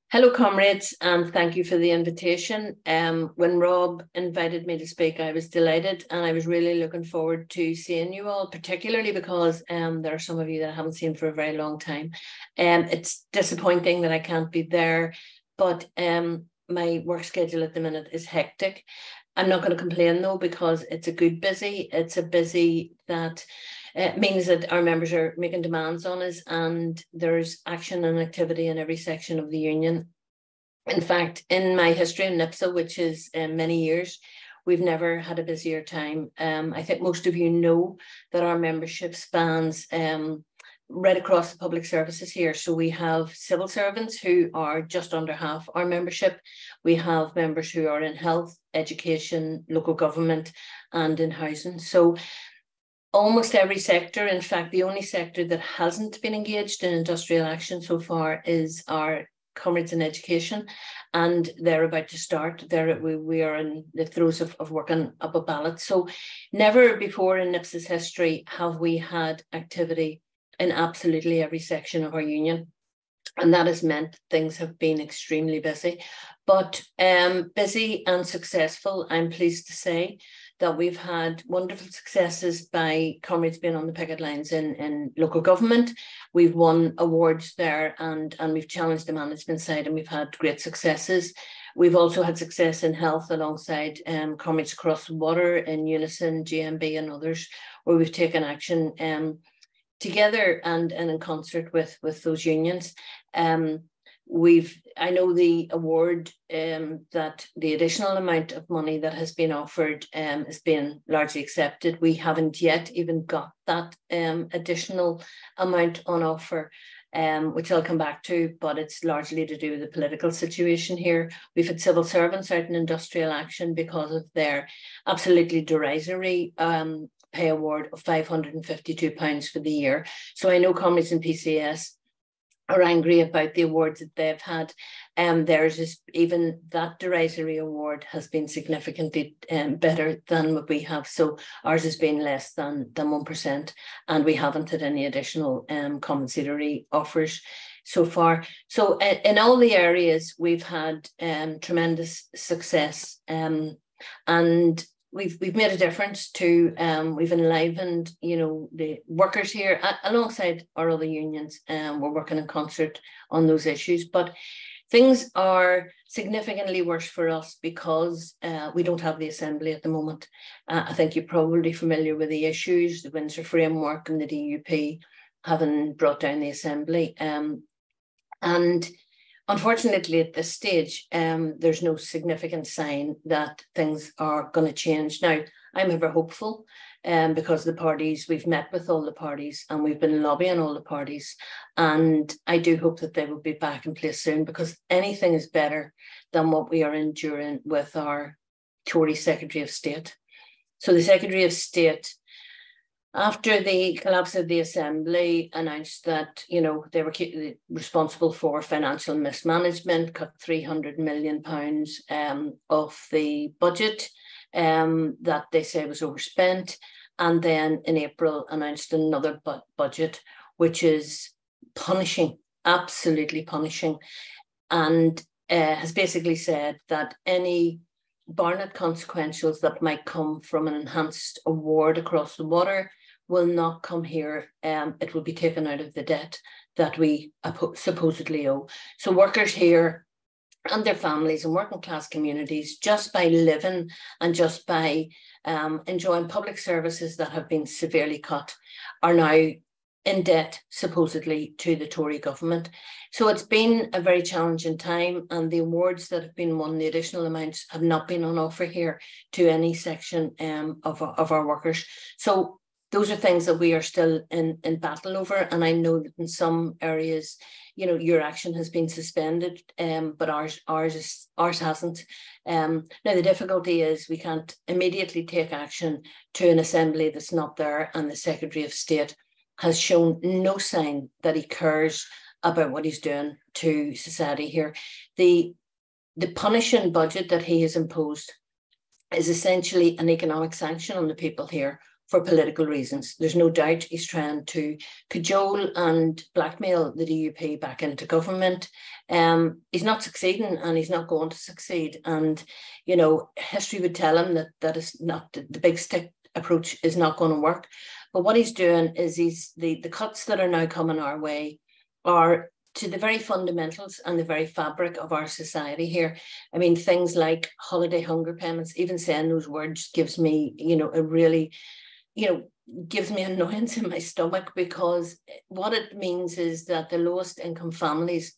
Hello, comrades, and thank you for the invitation. When Rob invited me to speak, I was delighted, and I was really looking forward to seeing you all, particularly because there are some of you that I haven't seen for a very long time. It's disappointing that I can't be there, but my work schedule at the minute is hectic. I'm not going to complain though, because it's a good busy. It's a busy that means that our members are making demands on us, and there's action and activity in every section of the union. In fact, in my history in NIPSA, which is many years, we've never had a busier time. I think most of you know that our membership spans right across the public services here. So we have civil servants who are just under half our membership. We have members who are in health, education, local government, and in housing. So almost every sector. In fact, the only sector that hasn't been engaged in industrial action so far is our comrades in education, and they're about to start. We are in the throes of working up a ballot. So never before in NIPSA's history have we had activity in absolutely every section of our union. And that has meant things have been extremely busy, but busy and successful. I'm pleased to say that we've had wonderful successes by comrades being on the picket lines in local government. We've won awards there, and we've challenged the management side, and we've had great successes. We've also had success in health alongside comrades across the water in Unison, GMB and others, where we've taken action together and in concert with those unions. I know the award that the additional amount of money that has been offered has been largely accepted. We haven't yet even got that additional amount on offer, which I'll come back to, but it's largely to do with the political situation here. We've had civil servants out in industrial action because of their absolutely derisory pay award of £552 for the year. So I know comrades in PCS are angry about the awards that they've had. Theirs is, even that derisory award has been significantly better than what we have. So ours has been less than 1%, and we haven't had any additional compensatory offers so far. So in all the areas, we've had tremendous success, and we've made a difference to, we've enlivened, the workers here alongside our other unions. We're working in concert on those issues, but things are significantly worse for us because we don't have the assembly at the moment. I think you're probably familiar with the issues, the Windsor Framework and the DUP having brought down the assembly. And unfortunately, at this stage, there's no significant sign that things are going to change. Now, I'm ever hopeful because the parties, we've met with all the parties and we've been lobbying all the parties. And I do hope that they will be back in place soon, because anything is better than what we are enduring with our Tory Secretary of State. So the Secretary of State, after the collapse of the Assembly, announced that, they were responsible for financial mismanagement, cut £300 million of the budget that they say was overspent. And then in April announced another budget, which is punishing, absolutely punishing, and has basically said that any Barnett consequentials that might come from an enhanced award across the water will not come here. It will be taken out of the debt that we supposedly owe. So workers here and their families and working class communities, just by living and just by enjoying public services that have been severely cut, are now in debt, supposedly, to the Tory government. So it's been a very challenging time, and the awards that have been won, the additional amounts, have not been on offer here to any section of our workers. So those are things that we are still in battle over. And I know that in some areas, your action has been suspended, but ours hasn't. Now, the difficulty is we can't immediately take action to an assembly that's not there, and the Secretary of State has shown no sign that he cares about what he's doing to society here. The punishing budget that he has imposed is essentially an economic sanction on the people here, for political reasons. There's no doubt he's trying to cajole and blackmail the DUP back into government. He's not succeeding, and he's not going to succeed. And, you know, history would tell him that is not the big stick approach is not going to work. But what he's doing is the cuts that are now coming our way are to the very fundamentals and the very fabric of our society here. I mean, things like holiday hunger payments, even saying those words gives me, you know, a really, you know, gives me annoyance in my stomach, because what it means is that the lowest income families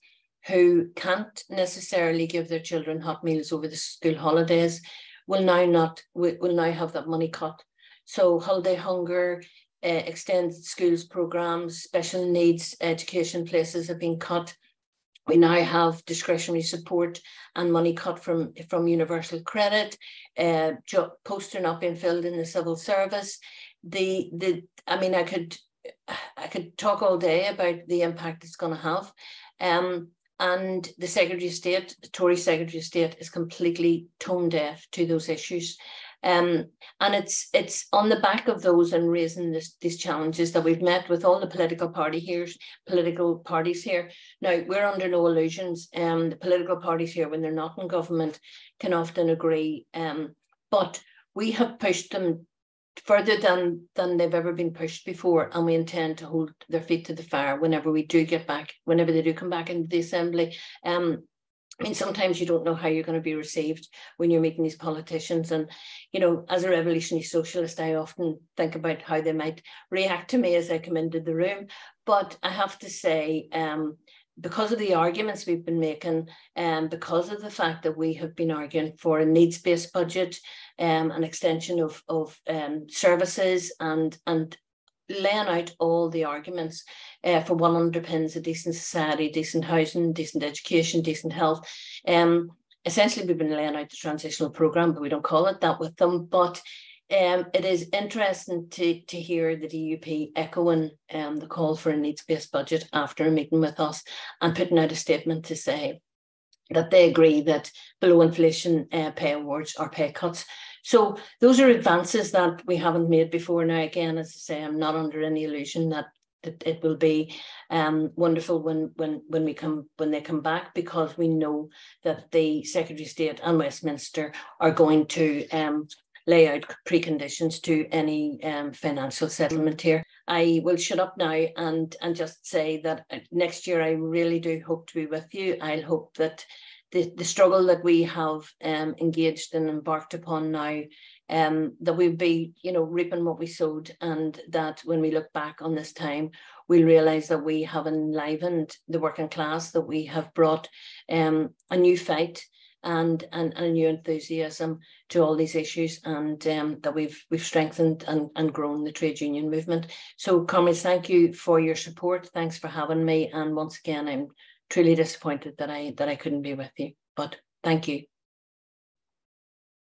who can't necessarily give their children hot meals over the school holidays will now have that money cut. So holiday hunger, extended schools programs, special needs education places have been cut. We now have discretionary support and money cut from universal credit. Posts are not being filled in the civil service. I mean, I could talk all day about the impact it's going to have. And the Secretary of State, the Tory Secretary of State, is completely tone deaf to those issues. And it's on the back of those and raising these challenges that we've met with all the political parties here. Now, we're under no illusions. The political parties here, when they're not in government, can often agree. But we have pushed them further than they've ever been pushed before, and we intend to hold their feet to the fire whenever they do come back into the Assembly. I mean, sometimes you don't know how you're going to be received when you're meeting these politicians. And, you know, as a revolutionary socialist, I often think about how they might react to me as I come into the room. But I have to say, because of the arguments we've been making, because of the fact that we have been arguing for a needs-based budget, an extension of services, and laying out all the arguments for what underpins a decent society, decent housing, decent education, decent health. Essentially, we've been laying out the transitional programme, but we don't call it that with them. But it is interesting to hear the DUP echoing the call for a needs-based budget after a meeting with us and putting out a statement to say that they agree that below inflation pay awards are pay cuts. So those are advances that we haven't made before. Now, again, as I say, I'm not under any illusion that it will be wonderful when they come back, because we know that the Secretary of State and Westminster are going to lay out preconditions to any financial settlement here. I will shut up now and just say that next year I really do hope to be with you. I'll hope that the struggle that we have engaged and embarked upon now, that we'll be, you know, reaping what we sowed, and that when we look back on this time, we'll realise that we have enlivened the working class, that we have brought a new fight and a new enthusiasm to all these issues, and that we've strengthened and grown the trade union movement. So, comrades, thank you for your support. Thanks for having me. And once again, I'm truly disappointed that I couldn't be with you. But thank you.